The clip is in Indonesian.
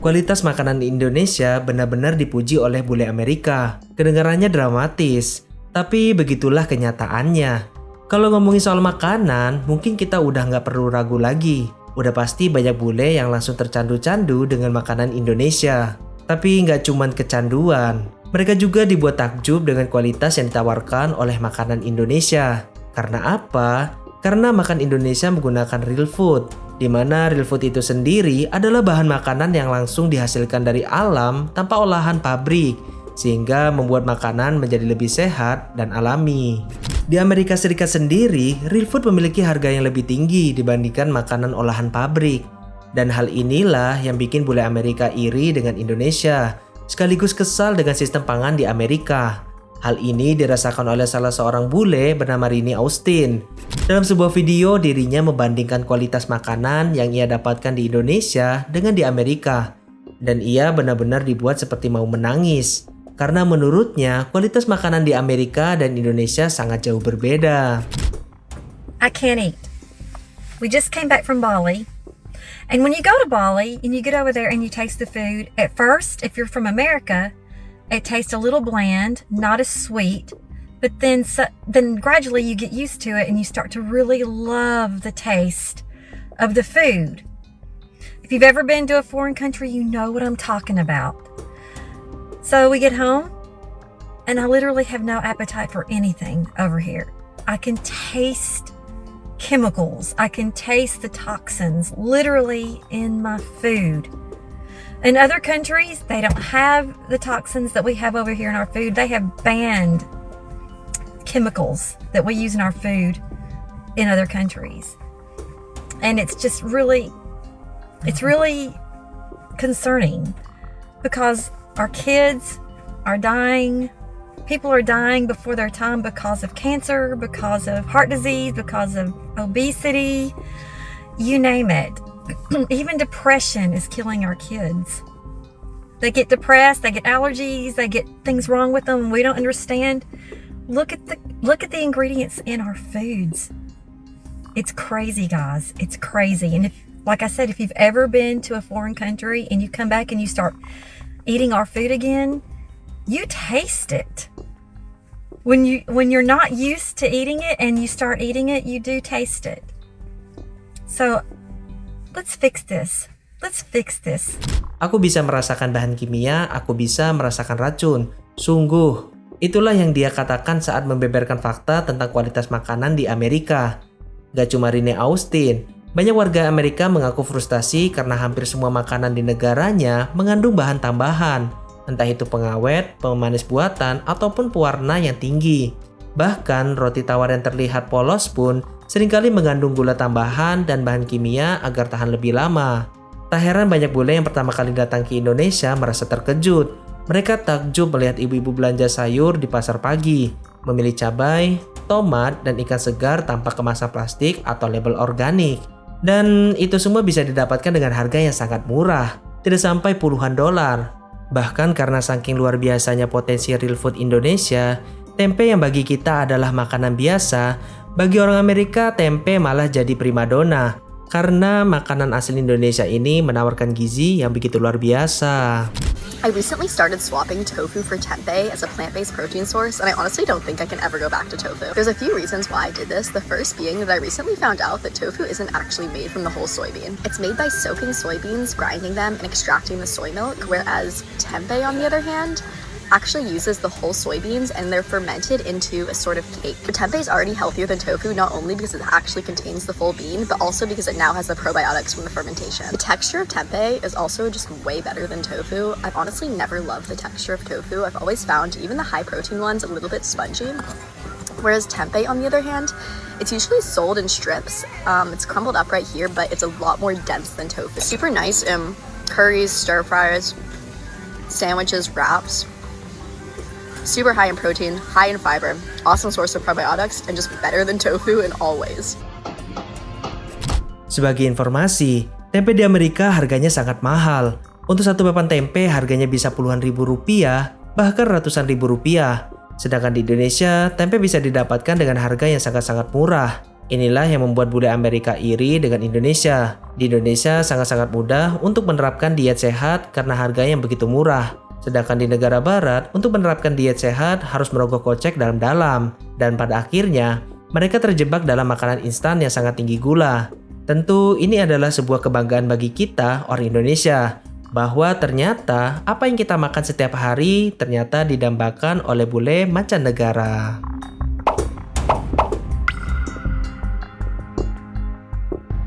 Kualitas makanan di Indonesia benar-benar dipuji oleh bule Amerika. Kedengarannya dramatis, tapi begitulah kenyataannya. Kalau ngomongin soal makanan, mungkin kita udah nggak perlu ragu lagi. Udah pasti banyak bule yang langsung tercandu-candu dengan makanan Indonesia. Tapi nggak cuman kecanduan, mereka juga dibuat takjub dengan kualitas yang ditawarkan oleh makanan Indonesia. Karena apa? Karena makan Indonesia menggunakan real food, di mana real food itu sendiri adalah bahan makanan yang langsung dihasilkan dari alam tanpa olahan pabrik, sehingga membuat makanan menjadi lebih sehat dan alami. Di Amerika Serikat sendiri, real food memiliki harga yang lebih tinggi dibandingkan makanan olahan pabrik. Dan hal inilah yang bikin bule Amerika iri dengan Indonesia, sekaligus kesal dengan sistem pangan di Amerika. Hal ini dirasakan oleh salah seorang bule bernama Rini Austin. Dalam sebuah video, dirinya membandingkan kualitas makanan yang ia dapatkan di Indonesia dengan di Amerika. Dan ia benar-benar dibuat seperti mau menangis. Karena menurutnya, kualitas makanan di Amerika dan Indonesia sangat jauh berbeda. I can't eat. We just came back from Bali. And when you go to Bali and you get over there and you taste the food, at first, if you're from America, it tastes a little bland, not as sweet, but then gradually you get used to it and you start to really love the taste of the food. If you've ever been to a foreign country, you know what I'm talking about. So we get home and I literally have no appetite for anything over here. I can taste chemicals. I can taste the toxins literally in my food. In other countries, they don't have the toxins that we have over here in our food. They have banned chemicals that we use in our food in other countries. And it's just really concerning because our kids are dying. People are dying before their time because of cancer, because of heart disease, because of obesity, you name it. Even depression is killing our kids. They get depressed, they get allergies, they get things wrong with them we don't understand. Look at the ingredients in our foods. It's crazy, guys. It's crazy. And like I said, if you've ever been to a foreign country and you come back and you start eating our food again, you taste it. When you're not used to eating it and you start eating it, you do taste it. So let's fix this. Let's fix this. Aku bisa merasakan bahan kimia, aku bisa merasakan racun. Sungguh, itulah yang dia katakan saat membeberkan fakta tentang kualitas makanan di Amerika. Gak cuma Rini Austin, banyak warga Amerika mengaku frustasi karena hampir semua makanan di negaranya mengandung bahan tambahan. Entah itu pengawet, pemanis buatan, ataupun pewarna yang tinggi. Bahkan roti tawar yang terlihat polos pun seringkali mengandung gula tambahan dan bahan kimia agar tahan lebih lama. Tak heran banyak bule yang pertama kali datang ke Indonesia merasa terkejut. Mereka takjub melihat ibu-ibu belanja sayur di pasar pagi, memilih cabai, tomat, dan ikan segar tanpa kemasan plastik atau label organik. Dan itu semua bisa didapatkan dengan harga yang sangat murah, tidak sampai puluhan dolar. Bahkan karena saking luar biasanya potensi real food Indonesia, tempe yang bagi kita adalah makanan biasa, bagi orang Amerika tempe malah jadi primadona. Karena makanan asli Indonesia ini menawarkan gizi yang begitu luar biasa. I recently started swapping tofu for tempeh as a plant-based protein source, and I honestly don't think I can ever go back to tofu. There's a few reasons why I did this. The first being that I recently found out that tofu isn't actually made from the whole soybean. It's made by soaking soybeans, grinding them, and extracting the soy milk, whereas tempeh, on the other hand, actually uses the whole soybeans and they're fermented into a sort of cake. Tempeh is already healthier than tofu, not only because it actually contains the full bean, but also because it now has the probiotics from the fermentation. The texture of tempeh is also just way better than tofu. I've honestly never loved the texture of tofu. I've always found even the high protein ones a little bit spongy. Whereas tempeh, on the other hand, it's usually sold in strips. It's crumbled up right here, but it's a lot more dense than tofu. Super nice in curries, stir fries, sandwiches, wraps. Super high in protein, high in fiber, awesome source of probiotics, and just better than tofu in all ways. Sebagai informasi, tempe di Amerika harganya sangat mahal. Untuk satu papan tempe harganya bisa puluhan ribu rupiah, bahkan ratusan ribu rupiah. Sedangkan di Indonesia, tempe bisa didapatkan dengan harga yang sangat-sangat murah. Inilah yang membuat bule Amerika iri dengan Indonesia. Di Indonesia sangat-sangat mudah untuk menerapkan diet sehat karena harganya yang begitu murah. Sedangkan di negara barat, untuk menerapkan diet sehat harus merogoh kocek dalam-dalam. Dan pada akhirnya, mereka terjebak dalam makanan instan yang sangat tinggi gula. Tentu ini adalah sebuah kebanggaan bagi kita orang Indonesia. Bahwa ternyata apa yang kita makan setiap hari ternyata didambakan oleh bule mancanegara.